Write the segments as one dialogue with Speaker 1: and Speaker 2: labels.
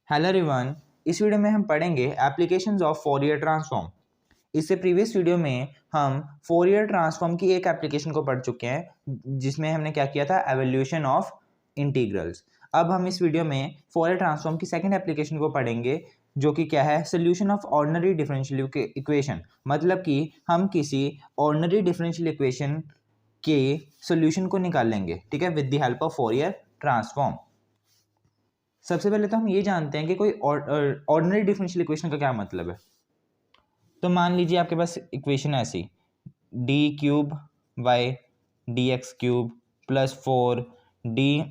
Speaker 1: Hello everyone. इस video में हम पढ़ेंगे एप्लीकेशंस ऑफ फोरियर ट्रांसफॉर्म। इससे प्रीवियस वीडियो में हम फोरियर ट्रांसफॉर्म की एक एप्लीकेशन को पढ़ चुके हैं जिसमें हमने क्या किया था, एवोल्यूशन ऑफ इंटीग्रल्स। अब हम इस वीडियो में फोरियर ट्रांसफॉर्म की सेकंड एप्लीकेशन को पढ़ेंगे जो कि क्या है, solution of ordinary differential equation. मतलब कि हम किसी ऑर्डिनरी डिफरेंशियल इक्वेशन के सोल्यूशन को निकाल लेंगे, ठीक है, with the help of Fourier transform. सबसे पहले तो हम ये जानते हैं कि कोई ऑर्डिनरी डिफरेंशियल इक्वेशन का क्या मतलब है। तो मान लीजिए आपके पास इक्वेशन है ऐसी, d cube y D x cube plus 4 d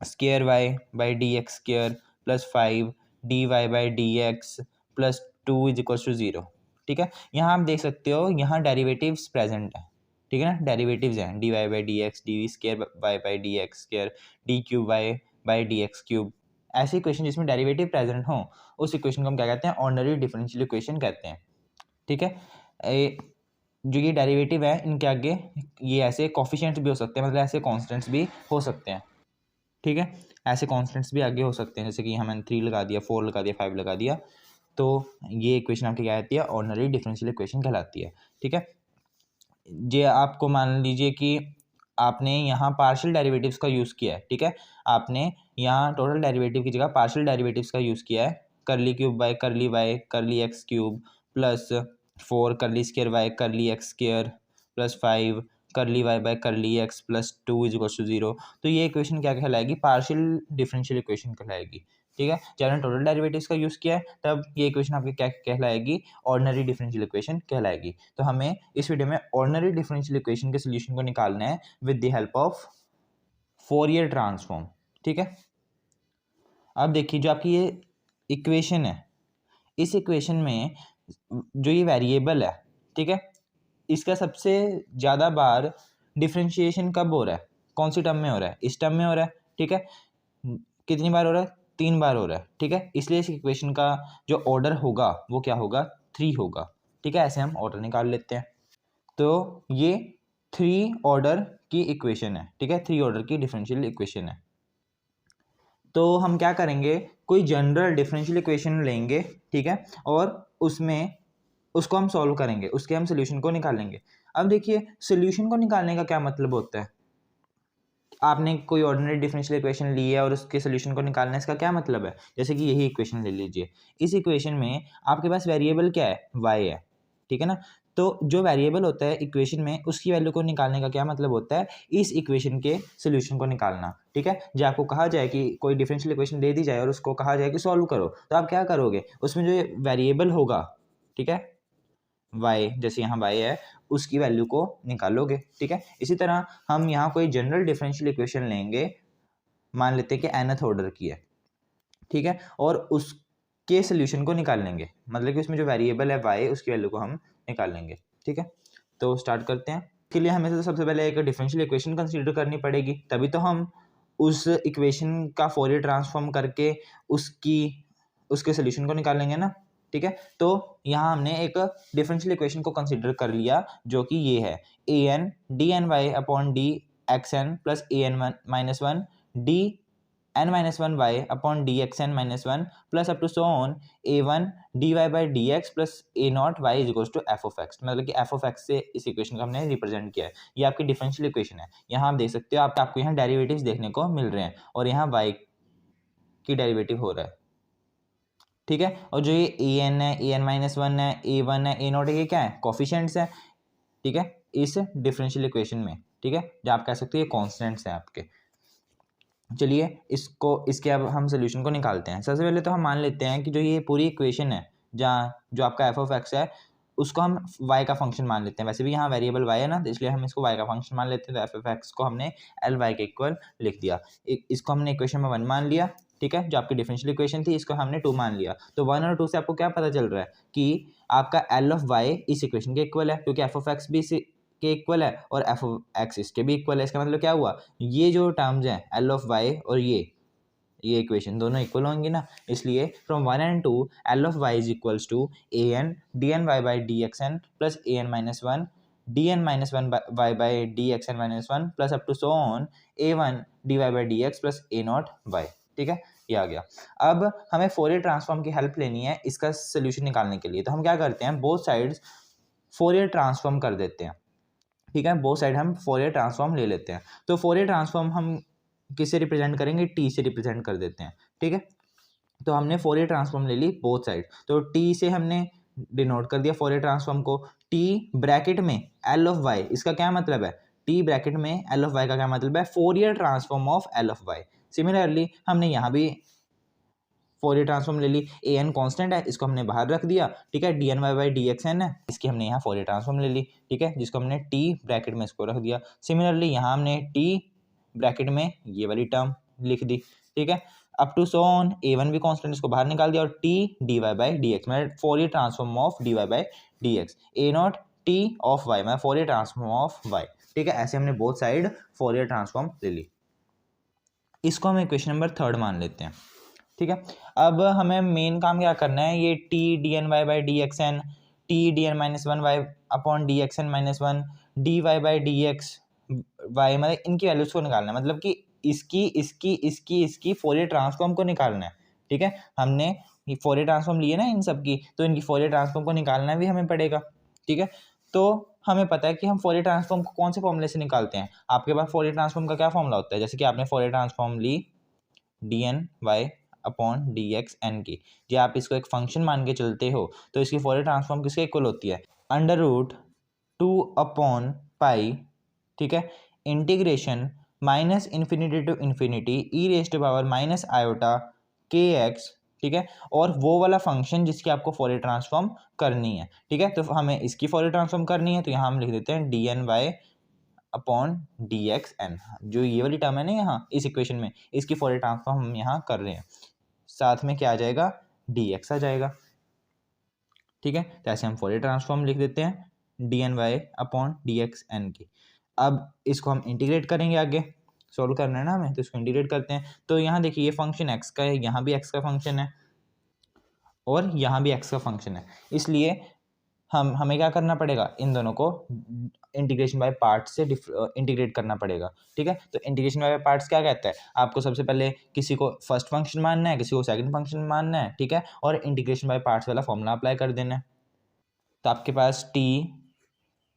Speaker 1: square y by D x square plus 5 d Y by D x plus 2 is equal to 0। ठीक है, यहाँ आप देख सकते हो, यहाँ डेरिवेटिव्स प्रेजेंट है, ठीक है ना, डेरिवेटिव्स हैं d Y by D x, d square y by D x square, d cube y by D x cube. ऐसी इक्वेशन जिसमें डेरिवेटिव प्रेजेंट हो उस इक्वेशन को हम क्या कहते हैं, ऑर्डिनरी डिफरेंशियल इक्वेशन कहते हैं। ठीक है, जो ये डेरिवेटिव है इनके आगे ये ऐसे कोफिशिएंट्स भी हो सकते हैं, मतलब ऐसे कांस्टेंट्स भी हो सकते हैं। ठीक है, ऐसे कांस्टेंट्स भी आगे हो सकते हैं, जैसे कि हमने 3 लगा दिया, 4 लगा दिया, 5 लगा दिया, तो ये इक्वेशन आपकी क्या कहती है, ऑर्डिनरी डिफरेंशियल इक्वेशन कहलाती है। ठीक है, जे आपको मान लीजिए कि आपने यहाँ पार्शियल डेरिवेटिव्स का यूज़ किया है। ठीक है, आपने यहाँ टोटल डेरिवेटिव की जगह पार्शियल डेरिवेटिव्स का यूज़ किया है, curly cube by curly y curly x cube plus 4 curly square y curly x square plus 5 curly y by curly x plus 2 is equal to 0। तो ये इक्वेशन क्या कहलाएगी, partial differential equation कहलाएगी। ठीक है, जब हमने टोटल डेरिवेटिव्स का यूज़ किया है तब ये इक्वेशन आपकी क्या कहलाएगी, ऑर्डिनरी डिफरेंशियल इक्वेशन कहलाएगी। तो हमें इस वीडियो में ऑर्डिनरी डिफरेंशियल इक्वेशन के सोल्यूशन को निकालना है with the help of Fourier transform. ठीक है, अब देखिए जो आपकी ये इक्वेशन है, इस इक्वेशन में जो ये वेरिएबल है, ठीक है, इसका सबसे ज़्यादा बार डिफरेंशिएशन कब हो रहा है, कौन सी टर्म में हो रहा है, इस टर्म में हो रहा है। ठीक है, कितनी बार हो रहा है, 3 बार हो रहा है। ठीक है, इसलिए इस इक्वेशन का जो ऑर्डर होगा वो क्या होगा, 3 होगा। ठीक है, ऐसे हम ऑर्डर निकाल लेते हैं। तो ये 3 ऑर्डर की इक्वेशन है। ठीक है, 3 ऑर्डर की डिफरेंशियल इक्वेशन है। तो हम क्या करेंगे, कोई जनरल डिफरेंशियल इक्वेशन लेंगे, ठीक है, और उसमें उसको हम सॉल्व करेंगे, उसके हम सोल्यूशन को निकालेंगे। अब देखिए, सोल्यूशन को निकालने का क्या मतलब होता है, आपने कोई ऑर्डिनरी डिफरेंशियल इक्वेशन ली है और उसके सोल्यूशन को निकालना है, इसका क्या मतलब है। जैसे कि यही इक्वेशन ले लीजिए, इस इक्वेशन में आपके पास वेरिएबल क्या है, y है। ठीक है ना, तो जो वेरिएबल होता है इक्वेशन में उसकी वैल्यू को निकालने का क्या मतलब होता है, इस इक्वेशन के सोल्यूशन को निकालना। ठीक है, जब आपको कहा जाए कि कोई डिफरेंशियल इक्वेशन दे दी जाए और उसको कहा जाए कि सॉल्व करो, तो आप क्या करोगे, उसमें जो वेरिएबल होगा, ठीक है, y, जैसे यहाँ y है, उसकी वैल्यू को निकालोगे। ठीक है, इसी तरह हम यहाँ कोई जनरल डिफरेंशियल इक्वेशन लेंगे, मान लेते हैं कि nth ऑर्डर की है, ठीक है, और उसके सोल्यूशन को निकाल लेंगे, मतलब कि उसमें जो वेरिएबल है y उसकी वैल्यू को हम निकाल लेंगे। ठीक है, तो स्टार्ट करते हैं। इसके लिए हमें तो सबसे पहले एक डिफरेंशियल इक्वेशन कंसीडर करनी पड़ेगी, तभी तो हम उस इक्वेशन का फोरियर ट्रांसफॉर्म करके उसके सोल्यूशन को निकालेंगे ना। ठीक है, तो यहाँ हमने एक डिफरेंशियल इक्वेशन को कंसीडर कर लिया जो कि ये है, A N D N Y upon D X N plus A N minus one D N minus one Y upon D X N minus one plus up to so on A one D Y by D x plus A naught Y is equals to F of X. मतलब कि F of x से इस equation को हमने represent किया है। ये आपकी डिफरेंशियल इक्वेशन है। यहाँ आप देख सकते हो, आपको यहाँ डेरिवेटिव्स देखने को मिल रहे हैं और यहाँ वाई की डेरिवेटिव हो रहा है। ठीक है, और जो ये ए एन है, ए एन माइनस वन है, ए वन है, ए नॉट है, ये क्या है, कॉफिशिएंट्स है। ठीक है, इस डिफरेंशियल इक्वेशन में, ठीक है, जो आप कह सकते हो ये कॉन्स्टेंट्स हैं आपके। चलिए इसके अब हम सोल्यूशन को निकालते हैं। सबसे पहले तो हम मान लेते हैं कि जो ये पूरी इक्वेशन है, जहाँ जो आपका एफ ऑफ एक्स है, उसको हम y का फंक्शन मान लेते हैं। वैसे भी यहाँ वेरिएबल y है ना, तो इसलिए हम इसको y का फंक्शन मान लेते हैं। तो एफ ऑफ एक्स को हमने एल वाई के इक्वल लिख दिया। इसको हमने इक्वेशन में 1 मान लिया। ठीक है, जो आपकी डिफरेंशियल इक्वेशन थी इसको हमने 2 मान लिया। तो 1 और 2 से आपको क्या पता चल रहा है कि आपका एल ऑफ वाई इस इक्वेशन के इक्वल है, क्योंकि एफ ऑफ एक्स भी के इक्वल है और एफ ऑफ एक्स इसके भी इक्वल है। इसका मतलब क्या हुआ, ये जो टर्म्स हैं एल ऑफ वाई और ये इक्वेशन दोनों इक्वल होंगी ना, इसलिए from 1 and 2 L of Y is equals to A N D N Y by D X N plus A N minus one D N minus one Y by D X N minus one plus up to so on A one D Y by D x plus A naught Y. ठीक है, ये आ गया। अब हमें Fourier transform की help लेनी है इसका सोल्यूशन निकालने के लिए, तो हम क्या करते हैं, बोथ साइड्स फोरियर ट्रांसफॉर्म कर देते हैं। ठीक है, बोथ साइड हम फोरियर ट्रांसफॉर्म ले लेते हैं। तो फोरियर ट्रांसफॉर्म हम किससे रिप्रेजेंट करेंगे, टी से रिप्रेजेंट कर देते हैं। ठीक है, तो हमने फोरियर ट्रांसफॉर्म ले ली बोथ साइड, तो टी से हमने डिनोट कर दिया फोरियर ट्रांसफॉर्म को। टी ब्रैकेट में एल ऑफ वाई, इसका क्या मतलब है, टी ब्रैकेट में एल ऑफ वाई का क्या मतलब है, Fourier transform of L of Y. Similarly हमने यहाँ भी फोरियर ट्रांसफॉर्म ले ली, ए एन कॉन्स्टेंट है, इसको हमने बाहर रख दिया। ठीक है, D N Y by D X N है, इसकी हमने यहाँ फोरियर ट्रांसफॉर्म ले ली। ठीक है, जिसको हमने टी ब्रैकेट में इसको रख दिया। सिमिलरली यहाँ हमने टी ब्रैकेट में ये वाली टर्म लिख दी। ठीक है, up to so on, A one भी कॉन्स्टेंट, इसको बाहर निकाल दिया, और T D Y by D X, मैं Fourier transform of D Y by D X, A naught T of Y, मैं फोरियर ट्रांसफॉर्म ऑफ वाई। ठीक है, ऐसे हमने बोथ साइड फोरियर ट्रांसफॉर्म ले ली। इसको हम इक्वेशन नंबर 3 मान लेते हैं। ठीक है, अब हमें मेन काम क्या करना है, ये T D N Y by D X N, T D N minus one Y upon D X N minus one, D Y by D X Y, मतलब इनकी वैल्यूज को निकालना है, मतलब कि इसकी फोरियर ट्रांसफॉर्म को निकालना है। ठीक है, हमने फोरियर ट्रांसफॉर्म लिए ना इन सब की, तो इनकी फोरियर ट्रांसफॉर्म को निकालना भी हमें पड़ेगा। ठीक है, तो हमें पता है कि हम फोरियर ट्रांसफॉर्म को कौन से फॉर्मूले से निकालते हैं। आपके पास फोरियर ट्रांसफॉर्म का क्या फॉर्मूला होता है, जैसे कि आपने फोरियर ट्रांसफॉर्म ली D N Y upon D X N की, जी आप इसको एक फंक्शन मान के चलते हो, तो इसकी फोरियर ट्रांसफॉर्म किसके इक्वल होती है, अंडर रूट 2 अपॉन पाई, ठीक है, integration minus infinity to infinity E raise to power minus iota K X. ठीक है, और वो वाला फंक्शन जिसकी आपको फोरियर ट्रांसफॉर्म करनी है। ठीक है, तो हमें इसकी फोरियर ट्रांसफॉर्म करनी है, तो यहाँ हम लिख देते हैं D N Y upon D X N, जो ये वाली टर्म है ना यहाँ इस इक्वेशन में, इसकी फोरियर ट्रांसफॉर्म हम यहाँ कर रहे हैं, साथ में क्या आ जाएगा, डी एक्स आ जाएगा। ठीक है, तो ऐसे हम फोरियर ट्रांसफॉर्म लिख देते हैं D N Y upon D X N की। अब इसको हम इंटीग्रेट करेंगे, आगे सॉल्व करना है ना हमें, तो इसको इंटीग्रेट करते हैं। तो यहाँ देखिए ये फंक्शन एक्स का है, यहाँ भी एक्स का फंक्शन है, और यहाँ भी एक्स का फंक्शन है, इसलिए हमें क्या करना पड़ेगा, इन दोनों को इंटीग्रेशन बाय पार्ट्स से इंटीग्रेट करना पड़ेगा। ठीक है, तो इंटीग्रेशन बाय पार्ट्स क्या कहता है, आपको सबसे पहले किसी को फर्स्ट फंक्शन मानना है, किसी को सेकंड फंक्शन मानना है। ठीक है, और इंटीग्रेशन बाय पार्ट्स वाला फॉर्मूला अप्लाई कर देना है। तो आपके पास T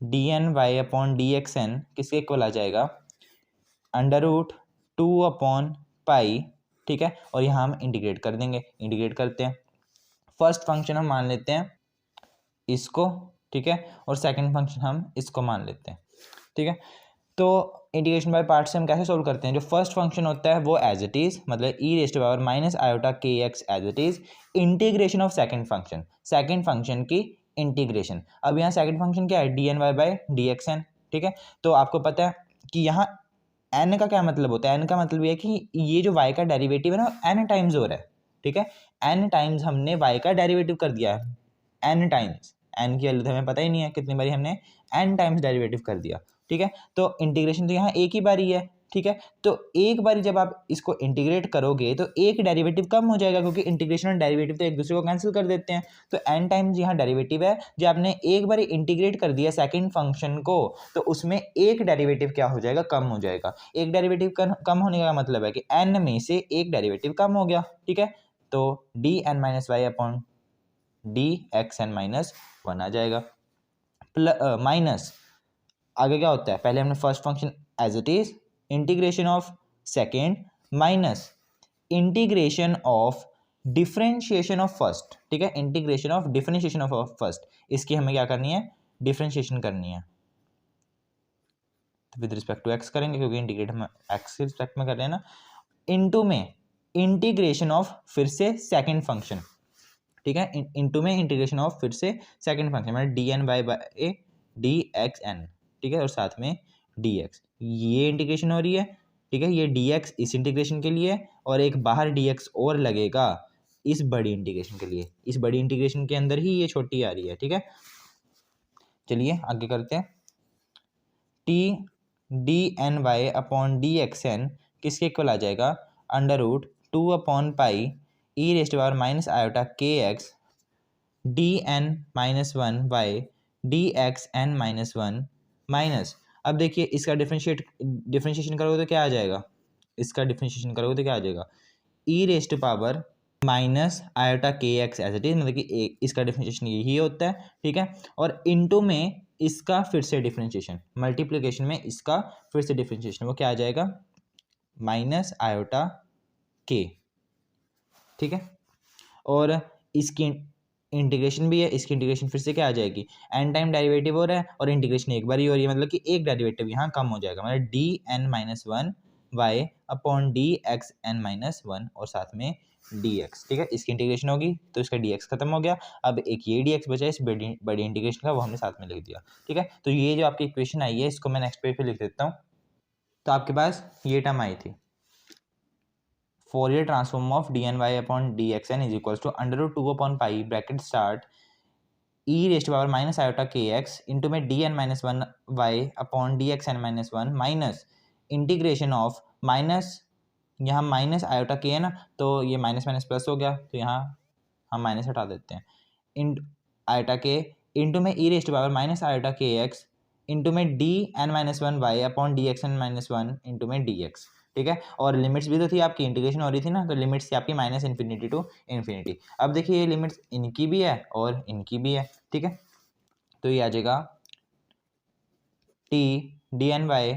Speaker 1: D N Y upon D X N किसके इक्वल आ जाएगा, अंडर रूट 2 अपॉन पाई। ठीक है, और यहाँ हम इंटीग्रेट कर देंगे, इंटीग्रेट करते हैं। फर्स्ट फंक्शन हम मान लेते हैं इसको, ठीक है, और सेकंड फंक्शन हम इसको मान लेते हैं। ठीक है, तो इंटीग्रेशन बाय पार्ट से हम कैसे सोल्व करते हैं, जो फर्स्ट फंक्शन होता है वो एज इट इज, मतलब E raise to power minus iota K X as it is, integration of second function की इंटीग्रेशन। अब यहाँ सेकंड फंक्शन क्या है, D N Y by D X N. ठीक है, तो आपको पता है कि यहाँ एन का क्या मतलब होता है, एन का मतलब ये है कि ये जो वाई का डेरिवेटिव है ना एन टाइम्स हो रहा है। ठीक है, एन टाइम्स हमने वाई का डेरिवेटिव कर दिया है, एन टाइम्स, एन की वैल्यू तो हमें पता ही नहीं है कितनी बारी हमने एन टाइम्स डेरिवेटिव कर दिया। ठीक है, तो इंटीग्रेशन तो यहाँ एक ही बारी है। ठीक है, तो एक बारी जब आप इसको इंटीग्रेट करोगे तो एक डेरिवेटिव कम हो जाएगा, क्योंकि इंटीग्रेशन और डेरिवेटिव तो एक दूसरे को कैंसिल कर देते हैं। तो एन टाइम्स यहाँ डेरिवेटिव है, जब आपने एक बारी इंटीग्रेट कर दिया सेकंड फंक्शन को, तो उसमें एक डेरिवेटिव क्या हो जाएगा, कम हो जाएगा। एक डेरिवेटिव कम होने का मतलब है कि एन में से एक डेरिवेटिव कम हो गया। ठीक है, तो D N minus Y upon D X N minus one आ जाएगा। माइनस आगे क्या होता है, पहले हमने first function as it is, integration of second minus integration of differentiation of first. ठीक है, integration of differentiation of first, इसकी हमें क्या करनी है, डिफरेंशिएशन करनी है। तो विद रिस्पेक्ट टू एक्स करेंगे, क्योंकि इंटीग्रेट हम एक्स के रिस्पेक्ट में कर रहे हैं ना। इनटू में इंटीग्रेशन ऑफ फिर से सेकंड फंक्शन। ठीक है, इनटू में इंटीग्रेशन ऑफ फिर से सेकंड फंक्शन, मतलब D N Y by D X N. ठीक है, और साथ में डी एक्स, ये इंटीग्रेशन हो रही है। ठीक है, ये डी एक्स इस इंटीग्रेशन के लिए, और एक बाहर डी एक्स और लगेगा इस बड़ी इंटीग्रेशन के लिए, इस बड़ी इंटीग्रेशन के अंदर ही ये छोटी आ रही है। ठीक है, चलिए आगे करते हैं। T D N Y upon D X N किसके इक्वल आ जाएगा, under root 2 upon pi E raise to power minus iota K X D N minus one Y D X N minus one minus. अब देखिए इसका differentiation करोगे तो क्या आ जाएगा, इसका डिफरेंशिएशन करोगे तो क्या आ जाएगा, E raised to power minus iota K X as it is, मतलब कि इसका डिफरेंशिएशन यही होता है, ठीक है। और इनटू में इसका फिर से डिफरेंशिएशन, मल्टीप्लिकेशन में इसका फिर से डिफरेंशिएशन, वो क्या आ जाएगा, माइनस आयोटा के, ठीक है। और इसकी इंटीग्रेशन भी है, इसकी इंटीग्रेशन फिर से क्या आ जाएगी, एन टाइम डेरिवेटिव हो रहा है और इंटीग्रेशन एक बार ही हो रही है, मतलब कि एक डेरिवेटिव यहाँ कम हो जाएगा, मतलब D N minus one Y upon D X N minus one और साथ में डी एक्स, ठीक है। इसकी इंटीग्रेशन होगी तो इसका डी एक्स खत्म हो गया, अब एक ये डी एक्स बचा है इस बड़ी इंटीग्रेशन का, वो हमने साथ में लिख दिया, ठीक है। तो ये जो आपकी इक्वेशन आई है इसको मैं नेक्स्ट पेज पे लिख देता हूँ। तो आपके पास ये टर्म आई थी, Fourier transform of dny upon dxn is equals to under root 2 upon pi bracket start e raised to power minus iota kx into में dn minus 1 y upon dxn minus 1 minus integration of minus, यहाँ minus iota के है ना, तो ये minus minus plus हो गया, तो यहाँ हम माइनस हटा देते हैं, इन आयोटा के इंटू में E raised power minus iota K X into में D N minus one Y upon D X N minus one into में डी एक्स, ठीक है। और लिमिट्स भी तो थी आपकी, इंटीग्रेशन हो रही थी ना, तो लिमिट्स थी आपकी माइनस इन्फिनिटी टू इन्फिनिटी। अब देखिए ये लिमिट्स इनकी भी है और इनकी भी है, ठीक है। तो ये आ जाएगा T D N Y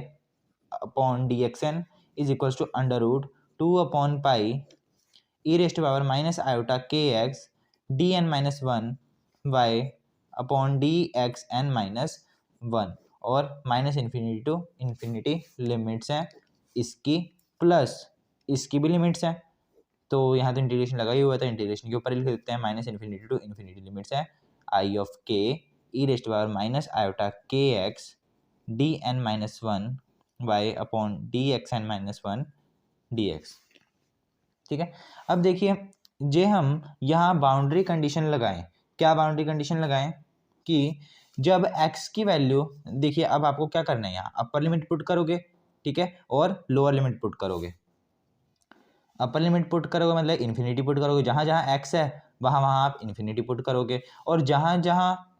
Speaker 1: upon D X N is equals to under root 2 upon pi E raised power minus iota K X D N minus one Y upon D X N minus one, और minus infinity to infinity limits हैं इसकी, plus इसकी भी limits हैं, तो यहाँ तो integration लगा ही हुआ था, इंटीग्रेशन के ऊपर ही लिख देते हैं, minus infinity to infinity limits है I of K E raised power minus iota K X D N minus one Y upon D X N minus one D X, ठीक है। अब देखिए जे हम यहाँ बाउंड्री कंडीशन लगाएं, क्या बाउंड्री कंडीशन लगाएं कि जब x की वैल्यू, देखिए अब आपको क्या करना है, यहाँ अपर लिमिट पुट करोगे, ठीक है, और लोअर लिमिट पुट करोगे। अपर लिमिट पुट करोगे मतलब इन्फिनिटी पुट करोगे, जहाँ जहाँ x है वहाँ वहाँ आप इन्फिनिटी पुट करोगे, और जहाँ जहाँ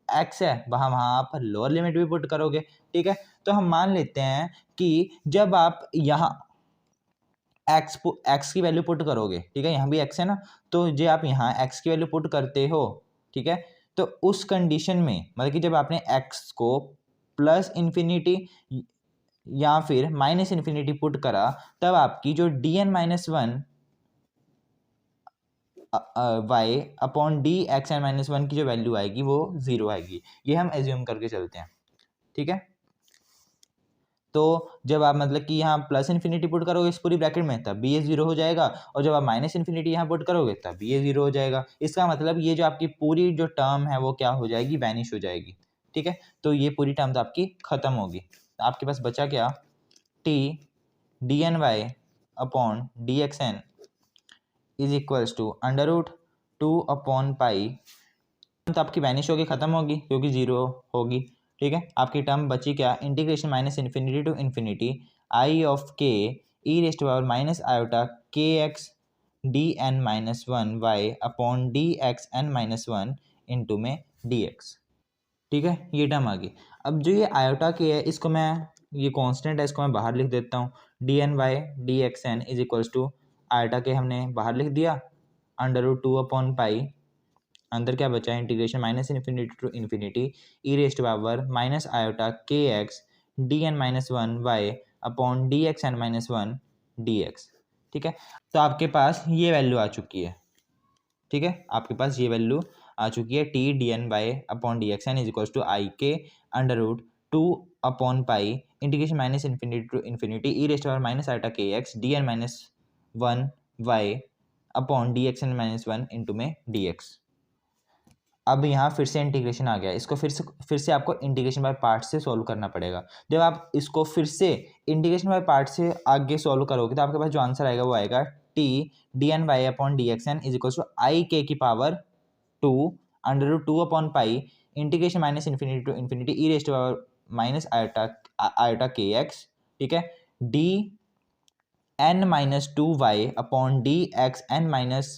Speaker 1: x है वहाँ वहाँ आप लोअर लिमिट भी पुट करोगे, ठीक है। तो हम मान लेते हैं कि जब आप यहाँ x की वैल्यू पुट करोगे, ठीक है, यहाँ भी x है ना, तो जो आप यहाँ x की वैल्यू पुट करते हो, ठीक है, तो उस कंडीशन में मतलब कि जब आपने x को प्लस इन्फिनिटी या फिर माइनस इन्फिनिटी पुट करा, तब आपकी जो D N minus one Y upon D X N minus one की जो वैल्यू आएगी वो 0 आएगी, ये हम एज्यूम करके चलते हैं, ठीक है। तो जब आप मतलब कि यहाँ प्लस इन्फिनिटी पुट करोगे इस पूरी ब्रैकेट में, तब भी ये 0 हो जाएगा, और जब आप माइनस इन्फिनिटी यहाँ पुट करोगे तब भी ये 0 हो जाएगा। इसका मतलब ये जो आपकी पूरी जो टर्म है वो क्या हो जाएगी, वैनिश हो जाएगी, ठीक है। तो ये पूरी टर्म तो आपकी खत्म होगी, आपके पास बचा क्या, T D N Y upon D X N is equals to under root 2 upon pi, तो आपकी वैनिश होगी, खत्म होगी क्योंकि 0 होगी, ठीक है। आपकी टर्म बची क्या, integration minus infinity to infinity I of K E raised power minus iota K X D N minus one Y upon D X N minus one into में डी एक्स, ठीक है, ये टर्म आ गई। अब जो ये आयोटा के है इसको मैं, ये कांस्टेंट है, इसको मैं बाहर लिख देता हूँ, D N Y D X N is equals to iota K हमने बाहर लिख दिया, अंडर रूट 2 अपॉन पाई, अंदर क्या बचा है, integration minus infinity to infinity E raised power minus iota K X D N minus one Y upon D X N minus one D X, ठीक है। तो आपके पास ये वैल्यू आ चुकी है, ठीक है, आपके पास ये वैल्यू आ चुकी है, T D N by upon D X N is equals to I K under root 2 upon pi integration minus infinity to infinity E raised power minus iota K X D N minus one Y upon D X N minus one into में D X. अब यहाँ फिर से integration आ गया, इसको फिर से आपको इंटीग्रेशन बाय पार्ट से सॉल्व करना पड़ेगा। जब आप इसको फिर से इंटीग्रेशन बाय पार्ट से आगे सॉल्व करोगे तो आपके पास जो आंसर आएगा वो आएगा T D N Y upon D X N is equal to I K की power 2 under root 2 upon pi integration minus infinity to infinity E raised to power minus iota K X, ठीक है, D N minus two Y upon D X N minus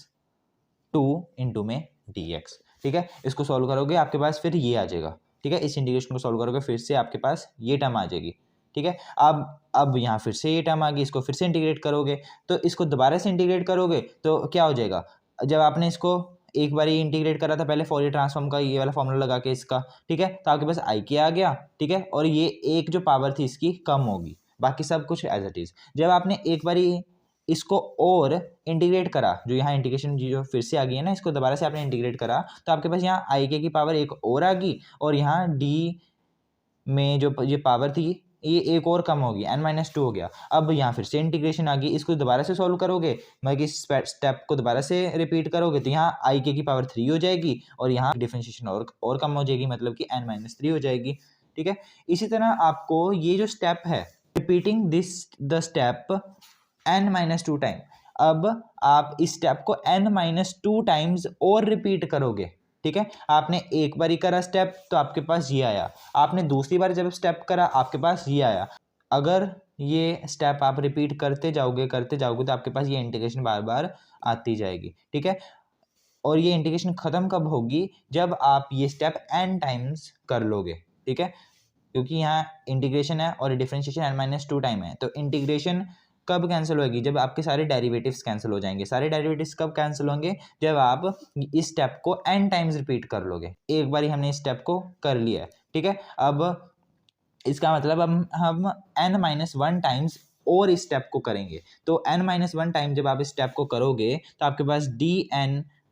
Speaker 1: two into में D X, ठीक है। इसको solve करोगे आपके पास फिर ये आ जाएगा, ठीक है, इस इंटीग्रेशन को सॉल्व करोगे फिर से आपके पास ये टर्म आ जाएगी, ठीक है। अब यहाँ फिर से ये टर्म आ गई, इसको फिर से इंटीग्रेट करोगे तो इसको दोबारा से इंटीग्रेट करोगे तो क्या हो जाएगा, जब आपने इसको एक बार ही इंटीग्रेट करा था पहले फोरियर ट्रांसफॉर्म का ये वाला फॉर्मूला लगा के इसका, ठीक है, तो आपके पास आई के आ गया, ठीक है, और ये एक जो पावर थी इसकी कम होगी, बाकी सब कुछ एज इट इज। जब आपने एक बारी इसको और इंटीग्रेट करा, जो यहाँ इंटीग्रेशन जो फिर से आ गई है ना, इसको दोबारा से आपने इंटीग्रेट करा तो आपके पास यहाँ आई के की पावर एक और आ गई, और यहाँ डी में जो ये पावर थी ये एक और कम होगी, n-2 हो गया। अब यहाँ फिर से इंटीग्रेशन आ गई, इसको दोबारा से सॉल्व करोगे, मतलब कि स्टेप को दोबारा से रिपीट करोगे तो यहाँ आई के की पावर 3 हो जाएगी, और यहाँ डिफरेंशिएशन और कम हो जाएगी, मतलब कि n-3 हो जाएगी, ठीक है। इसी तरह आपको ये जो स्टेप है, repeating this the step n-2 time, अब आप इस स्टेप को n-2 टाइम्स और रिपीट करोगे, ठीक है। आपने एक बार ही करा स्टेप तो आपके पास ये आया, आपने दूसरी बार जब स्टेप करा आपके पास ये आया। अगर ये स्टेप आप रिपीट करते जाओगे तो आपके पास ये इंटीग्रेशन बार बार आती जाएगी, ठीक है। और ये इंटीग्रेशन खत्म कब होगी, जब आप ये स्टेप n टाइम्स कर लोगे, ठीक है, क्योंकि यहाँ इंटीग्रेशन है और डिफरेंशिएशन n-2 टाइम है, तो इंटीग्रेशन कब कैंसिल होगी, जब आपके सारे डेरिवेटिव्स कैंसिल हो जाएंगे। सारे डेरिवेटिव्स कब कैंसिल होंगे, जब आप इस स्टेप को n टाइम्स रिपीट कर लोगे। एक बार ही हमने इस स्टेप को कर लिया है, ठीक है। अब इसका मतलब हम n-1 टाइम्स और इस स्टेप को करेंगे, तो n-1 टाइम जब आप इस स्टेप को करोगे तो आपके पास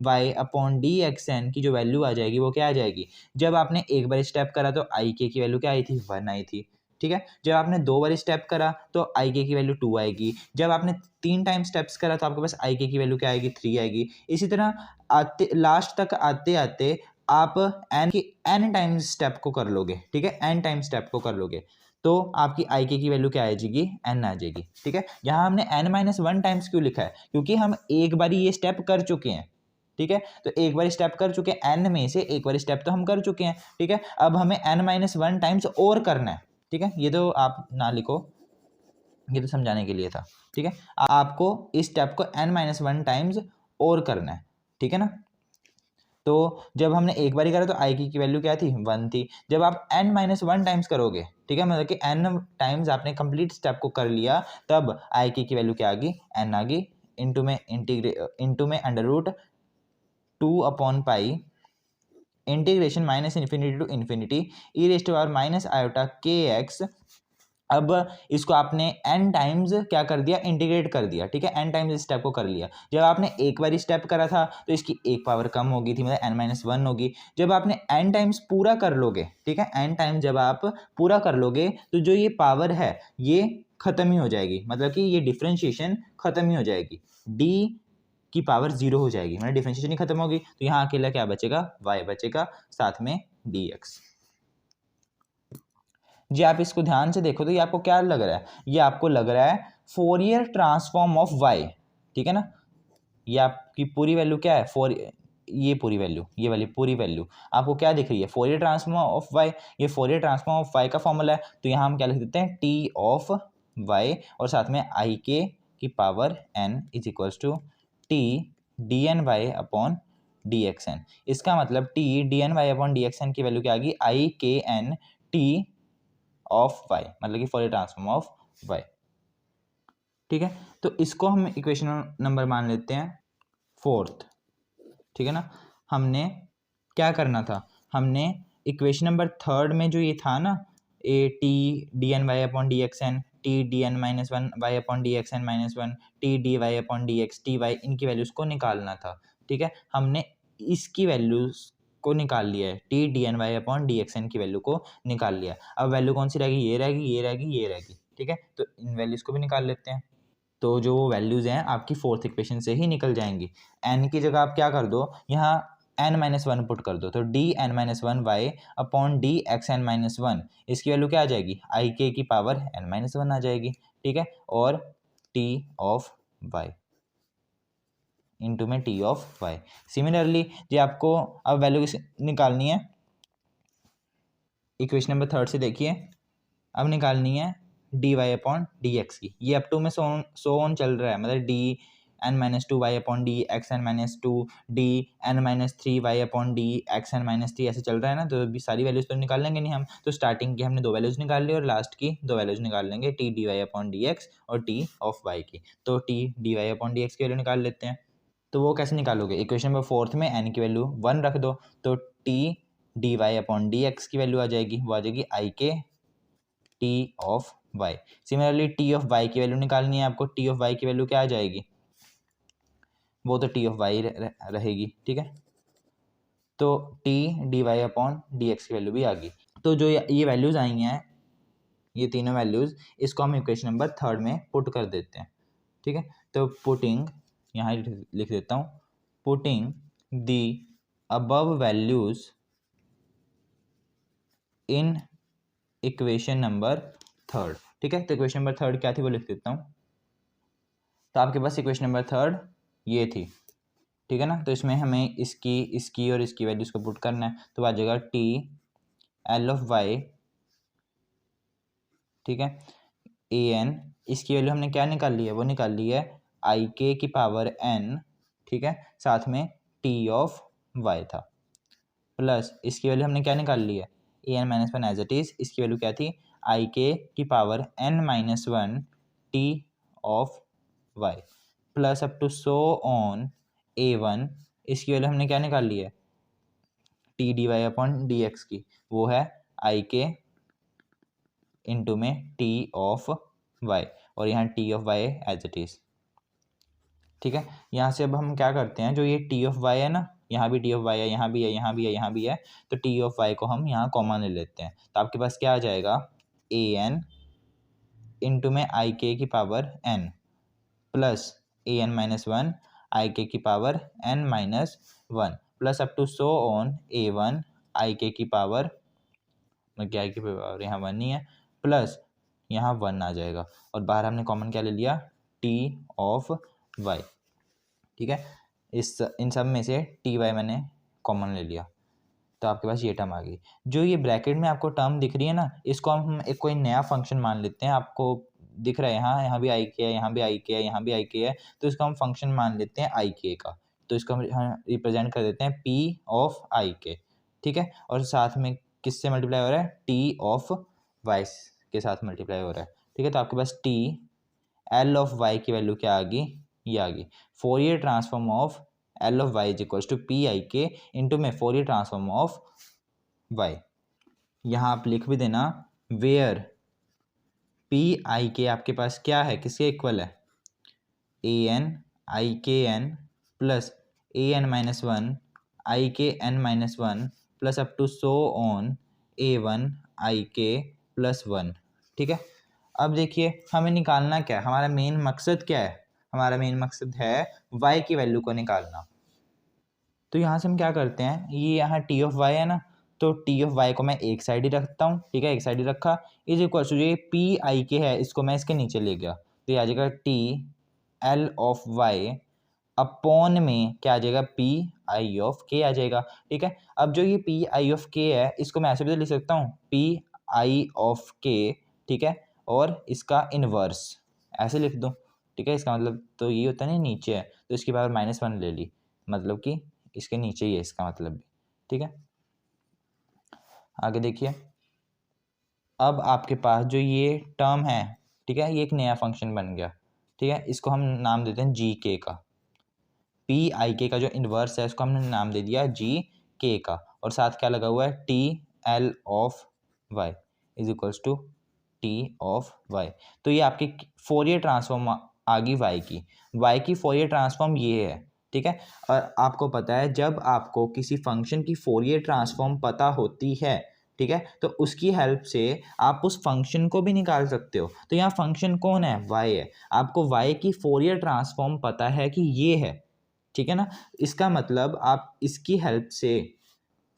Speaker 1: dny/dxn की जो वैल्यू आ जाएगी वो क्या आ जाएगी, जब आपने एक बार स्टेप करा तो आई के की वैल्यू क्या आई थी, 1 आई थी, ठीक है। जब आपने 2 बार स्टेप करा तो आई के की वैल्यू 2 आएगी, जब आपने 3 टाइम स्टेप्स करा तो आपके पास आई के की वैल्यू क्या आएगी, 3 आएगी। इसी तरह आते लास्ट तक आते आते आप n टाइम्स स्टेप को कर लोगे, ठीक है, n टाइम स्टेप को कर लोगे तो आपकी आई के की वैल्यू क्या आ जाएगी, n आ जाएगी, ठीक है। यहाँ हमने n-1 टाइम्स क्यों लिखा है, क्योंकि हम एक बार ये स्टेप कर चुके हैं, ठीक है, तो एक बार स्टेप कर चुके हैं, n में से एक बार स्टेप तो हम कर चुके हैं, ठीक है। अब हमें n-1 टाइम्स और करना है, ठीक है, ये तो आप ना लिखो, ये तो समझाने के लिए था, ठीक है। आपको इस स्टेप को n-1 टाइम्स और करना है, ठीक है ना। तो जब हमने एक बार ही करा तो आई की वैल्यू क्या थी, 1 थी। जब आप n-1 टाइम्स करोगे, ठीक है, मतलब कि n टाइम्स आपने कंप्लीट स्टेप को कर लिया, तब आई की वैल्यू क्या आ गई, n आ गई, इंटू में √2/पाई इंटीग्रेशन -∞ टू इन्फिनिटी e⁻⁻⁰kx। अब इसको आपने n टाइम्स क्या कर दिया, इंटीग्रेट कर दिया, ठीक है, n टाइम्स इस स्टेप को कर लिया। जब आपने एक बार स्टेप करा था तो इसकी एक पावर कम होगी थी, मतलब n-1 होगी। जब आपने n टाइम्स पूरा कर लोगे, ठीक है, n टाइम जब आप पूरा कर लोगे तो जो ये पावर है ये खत्म ही हो जाएगी, मतलब कि ये डिफरेंशिएशन खत्म ही हो जाएगी, d की पावर 0 हो जाएगी, मतलब डिफरेंशिएशन ही खत्म होगी। तो यहाँ अकेला क्या बचेगा, y बचेगा, साथ में dx। जी आप इसको ध्यान से देखो तो ये आपको क्या लग रहा है, ये आपको लग रहा है फोरियर ट्रांसफॉर्म ऑफ y, ठीक है ना। ये आपकी पूरी वैल्यू क्या है, ये पूरी वैल्यू, ये वाली पूरी वैल्यू आपको क्या दिख रही है, फोरियर ट्रांसफॉर्म ऑफ y। ये फोरियर ट्रांसफॉर्म ऑफ y का फॉर्मूला है, तो यहाँ हम क्या लिख देते हैं, t ऑफ y और साथ में i k की power n is equals to t dny/dxn। इसका मतलब t dny/dxn की वैल्यू क्या आ गई, i k n t of y, मतलब कि फोरियर ट्रांसफॉर्म ऑफ y, ठीक है। तो इसको हम इक्वेशन नंबर मान लेते हैं 4th, ठीक है ना। हमने क्या करना था, हमने इक्वेशन नंबर 3rd में जो ये था ना, A T dny/dxn t dn-1y/dxn-1 t dy/dx ty, इनकी वैल्यूज को निकालना था, ठीक है। हमने इसकी वैल्यूज को निकाल लिया है, t dny/dxn की वैल्यू को निकाल लिया। अब वैल्यू कौन सी रहेगी, ये रहेगी, ये रहेगी, ये रहेगी, ठीक है। तो इन वैल्यूज को भी निकाल लेते हैं, तो जो वैल्यूज़ हैं आपकी 4th इक्वेशन से ही निकल जाएंगी। n की जगह आप क्या कर दो, यहाँ n-1 पुट कर दो, तो dn-1y/dxn-1 इसकी वैल्यू क्या आ जाएगी, आई के की पावर n-1 आ जाएगी, ठीक है, और t ऑफ y इंटू में t ऑफ y। सिमिलरली जो आपको अब वैल्यू निकालनी है, इक्वेशन नंबर 3rd से देखिए, अब निकालनी है dy/dx की। ये अप टू में सो ऑन चल रहा है, मतलब N minus two Y upon D X N minus two D N minus three Y upon D X N minus three, ऐसे चल रहा है ना, तो अभी सारी वैल्यूज तो निकाल लेंगे नहीं हम, तो स्टार्टिंग की हमने 2 वैल्यूज निकाल ली और लास्ट की 2 वैल्यूज निकाल लेंगे, T D Y upon D X और टी ऑफ वाई की। तो T D Y upon D X की वैल्यू निकाल लेते हैं। तो वो कैसे निकालोगे, इक्वेशन नंबर 4 में एन की वैल्यू 1 रख दो, तो T D Y upon D X की वैल्यू आ जाएगी, वो आ जाएगी I K T of Y. Similarly T of Y की वैल्यू निकालनी है आपको, टी ऑफ वाई की वैल्यू क्या आ जाएगी, वो तो टी ऑफ वाई रहेगी, ठीक है। तो T D Y upon D X की वैल्यू भी आ गई। तो जो ये वैल्यूज आई हैं, ये तीनों वैल्यूज, इसको हम इक्वेशन नंबर 3 में पुट कर देते हैं, ठीक है। तो पुटिंग, यहाँ लिख देता हूँ, putting the above values in equation number 3, ठीक है। तो इक्वेशन नंबर 3 क्या थी वो लिख देता हूँ। तो आपके पास इक्वेशन नंबर 3 ये थी, ठीक है ना। तो इसमें हमें इसकी और इसकी वैल्यूज को पुट करना है, तो आ जाएगा टी एल ऑफ वाई, ठीक है, ए एन, इसकी वैल्यू हमने क्या निकाल ली है, वो निकाल ली है आई के की पावर एन, ठीक है, साथ में टी ऑफ वाई था, प्लस इसकी वैल्यू हमने क्या निकाल ली है, A N minus one as it is, इसकी वैल्यू क्या थी, आई के की power N minus one T of Y, plus up to so on A one, इसकी वैल्यू हमने क्या निकाल ली है, T D Y upon D X की, वो है आई के इंटू में टी ऑफ वाई, और यहाँ T of Y as it is, ठीक है। यहाँ से अब हम क्या करते हैं, जो ये टी ऑफ वाई है ना, यहाँ भी टी ऑफ वाई है, यहाँ भी है, यहाँ भी है, यहाँ भी है, तो टी ऑफ वाई को हम यहाँ कॉमन ले लेते हैं, तो आपके पास क्या आ जाएगा, ए एन इंटू में आई के की power N plus A N minus one I K की power N minus one, plus up to so on A one I K की पावर, मतलब आई की पावर यहाँ वन ही है, प्लस यहाँ one आ जाएगा, और बाहर हमने कॉमन क्या ले लिया, टी ऑफ वाई, ठीक है। इन सब में से टी वाई मैंने कॉमन ले लिया, तो आपके पास ये टर्म आ गई। जो ये ब्रैकेट में आपको टर्म दिख रही है ना, इसको हम एक कोई नया फंक्शन मान लेते हैं, आपको दिख रहा है यहाँ, यहाँ भी आई के है, यहाँ भी आई के है, यहाँ भी आई के है, तो इसको हम फंक्शन मान लेते हैं आई के का, तो इसको हम रिप्रेजेंट कर देते हैं पी ऑफ आई के, ठीक है। और साथ में किससे मल्टीप्लाई हो रहा है, टी ऑफ वाई के साथ मल्टीप्लाई हो रहा है, ठीक है। तो आपके पास टी एल ऑफ वाई की वैल्यू क्या आ गई, ये आ गई, Fourier transform of L of Y is equals to P I K into में फोरियर ट्रांसफॉर्म ऑफ वाई। यहाँ आप लिख भी देना, वेयर पी आई के आपके पास क्या है, किसके इक्वल है, A N I K N plus A N minus one I K N minus one plus up to so on A one I K plus one, ठीक है। अब देखिए हमें निकालना क्या है, हमारा मेन मकसद क्या है, हमारा मेन मकसद है y की वैल्यू को निकालना। तो यहाँ से हम क्या करते हैं, ये यहाँ टी ऑफ वाई है ना, तो टी ऑफ वाई को मैं एक साइड ही रखता हूँ, ठीक है, एक साइड ही रखा, इज इक्वल टू ये पी आई के है, इसको मैं इसके नीचे ले गया, तो ये आ जाएगा T L of Y upon में क्या आ जाएगा, पी आई ऑफ के आ जाएगा, ठीक है। अब जो ये पी आई ऑफ के है, इसको मैं ऐसे भी तो लिख सकता हूँ, पी आई ऑफ के, ठीक है, और इसका इनवर्स ऐसे लिख दो, ठीक है। इसका मतलब तो ये होता है ना, नीचे है तो इसकी पावर माइनस वन ले ली, मतलब कि इसके नीचे ही है इसका मतलब भी, ठीक है। आगे देखिए, अब आपके पास जो ये टर्म है, ठीक है, ये एक नया फंक्शन बन गया, ठीक है, इसको हम नाम देते हैं जी के का, पी आई के का जो इन्वर्स है उसको हमने नाम दे दिया जी के का, और साथ क्या लगा हुआ है, T L of Y is equals to T of Y. तो ये आपकी फोरियर ट्रांसफॉर्म आ गई वाई की फोरियर ट्रांसफॉर्म ये है, ठीक है। और आपको पता है जब आपको किसी फंक्शन की फोरियर ट्रांसफॉर्म पता होती है, ठीक है, तो उसकी हेल्प से आप उस फंक्शन को भी निकाल सकते हो। तो यहाँ फंक्शन कौन है, वाई है, आपको वाई की फोरियर ट्रांसफॉर्म पता है कि ये है, ठीक है ना। इसका मतलब आप इसकी हेल्प से,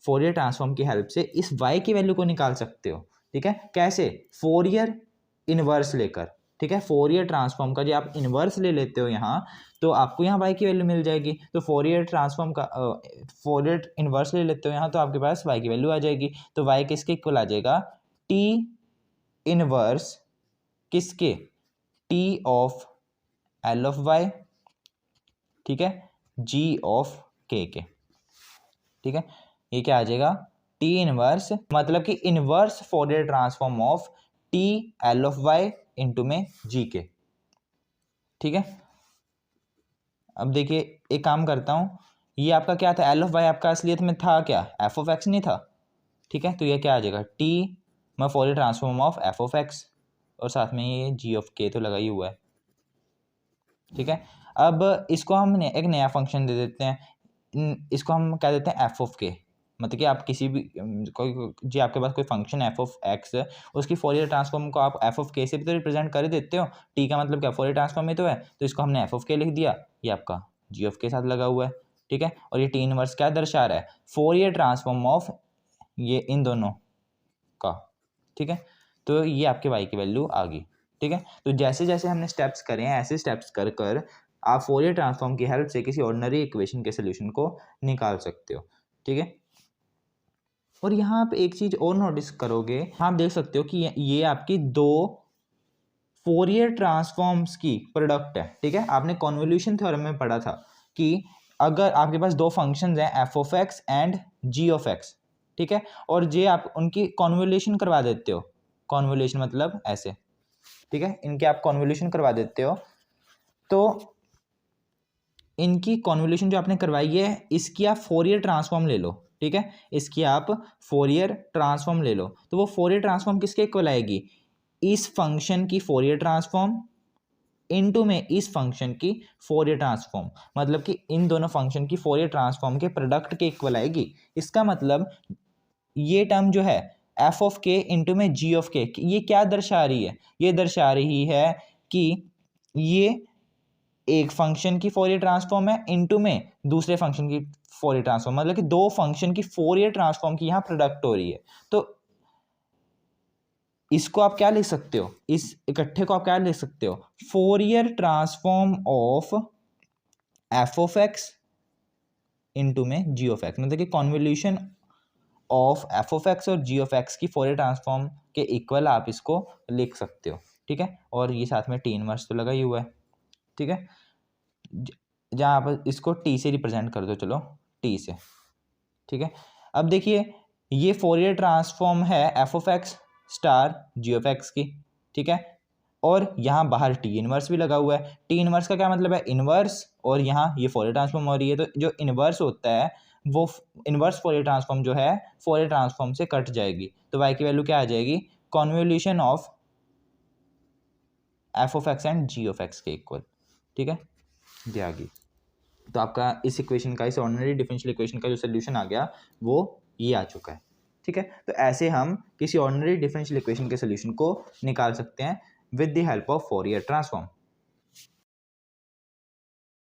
Speaker 1: फोरियर ट्रांसफॉर्म की हेल्प से इस y की वैल्यू को निकाल सकते हो, ठीक है। कैसे, फोरियर इनवर्स लेकर, ठीक है, फोरियर ट्रांसफॉर्म का जो आप इनवर्स ले लेते हो यहाँ, तो आपको यहाँ y की वैल्यू मिल जाएगी। तो फोरियर ट्रांसफॉर्म का फोरियर इनवर्स ले लेते हो यहाँ, तो आपके पास y की वैल्यू आ जाएगी। तो y किसके इक्वल आ जाएगा, t इनवर्स किसके, t of l of y ठीक है, जी ऑफ के के, ठीक है। ये क्या आ जाएगा, टी इनवर्स, मतलब कि inverse Fourier transform of T L of Y into में जी के, ठीक है। अब देखिए एक काम करता हूँ, ये आपका क्या था, एल ऑफ वाई आपका असलियत में था क्या, एफ ऑफ एक्स नहीं था, ठीक है। तो ये क्या आ जाएगा, टी में Fourier transform of F of x, और साथ में ये जी ऑफ के तो लगा ही हुआ है, ठीक है। अब इसको हम एक नया फंक्शन दे देते हैं, इसको हम क्या देते हैं, एफ ऑफ के, मतलब कि आप किसी भी कोई जी आपके पास कोई फंक्शन एफ ऑफ एक्स, उसकी फोरियर ट्रांसफॉर्म को आप एफ ऑफ के से भी तो रिप्रेजेंट कर देते हो, टी का मतलब क्या, फोरियर ट्रांसफॉर्म ही तो है, तो इसको हमने एफ ऑफ के लिख दिया, ये आपका जी ऑफ के साथ लगा हुआ है, ठीक है। और ये टी इनवर्स क्या दर्शा रहा है, फोरियर ट्रांसफॉर्म ऑफ ये इन दोनों का, ठीक है। तो ये आपके वाई की वैल्यू आ गई, ठीक है। तो जैसे जैसे हमने स्टेप्स करे हैं, ऐसे स्टेप्स कर कर आप फोरियर ट्रांसफॉर्म की हेल्प से किसी ऑर्डिनरी इक्वेशन के सोल्यूशन को निकाल सकते हो, ठीक है। और यहाँ आप एक चीज और नोटिस करोगे, आप देख सकते हो कि ये आपकी दो फोरियर ट्रांसफॉर्म्स की प्रोडक्ट है, ठीक है। आपने कॉन्वोल्यूशन थ्योरम में पढ़ा था कि अगर आपके पास दो फंक्शंस हैं F of X and G of X, ठीक है, और जे आप उनकी कॉन्वोल्यूशन करवा देते हो, कॉन्वोल्यूशन मतलब ऐसे, ठीक है, इनके आप कॉन्वोल्यूशन करवा देते हो, तो इनकी कॉन्वोल्यूशन जो आपने करवाई है इसकी आप फोरियर ट्रांसफॉर्म ले लो, ठीक है, इसकी आप फोरियर ट्रांसफॉर्म ले लो, तो वो फोरियर ट्रांसफॉर्म किसके इक्वल आएगी, इस फंक्शन की फोरियर ट्रांसफॉर्म इनटू में इस फंक्शन की फोरियर ट्रांसफॉर्म, मतलब कि इन दोनों फंक्शन की फोरियर ट्रांसफॉर्म के प्रोडक्ट के इक्वल आएगी। इसका मतलब ये टर्म जो है एफ ऑफ के इंटू में जी ऑफ के, ये क्या दर्शा रही है, ये दर्शा रही है कि ये एक फंक्शन की फोरियर ट्रांसफॉर्म है इनटू में दूसरे फंक्शन की फोरियर ट्रांसफॉर्म, मतलब कि दो फंक्शन की फोरियर ट्रांसफॉर्म की यहां प्रोडक्ट हो रही है। तो इसको आप क्या लिख सकते हो, इस इकट्ठे को आप क्या लिख सकते हो, Fourier transform of F of x into में जी ऑफ एक्स, मतलब कि convolution of F of x और जी ऑफ एक्स की फोरियर ट्रांसफॉर्म के इक्वल आप इसको लिख सकते हो, ठीक है। और ये साथ में टी इनवर्स तो लगा ही हुआ है, ठीक है, जहाँ आप इसको टी से रिप्रेजेंट कर दो, चलो टी से, ठीक है। अब देखिए ये फोरियर ट्रांसफॉर्म है F of X star G of X की, ठीक है, और यहाँ बाहर टी इनवर्स भी लगा हुआ है, टी इनवर्स का क्या मतलब है, इनवर्स, और यहाँ ये फोरियर ट्रांसफॉर्म हो रही है, तो जो इनवर्स होता है वो इनवर्स फोरियर ट्रांसफॉर्म जो है फोरियर ट्रांसफॉर्म से कट जाएगी, तो वाई की वैल्यू क्या आ जाएगी, convolution of F of X and G of X के इक्वल, ठीक है, ये आ गई। तो आपका इस इक्वेशन का, इस ऑर्डिनरी डिफरेंशियल इक्वेशन का जो सोल्यूशन आ गया वो ये आ चुका है, ठीक है। तो ऐसे हम किसी ऑर्डिनरी डिफरेंशियल इक्वेशन के सोल्यूशन को निकाल सकते हैं with the help of Fourier transform.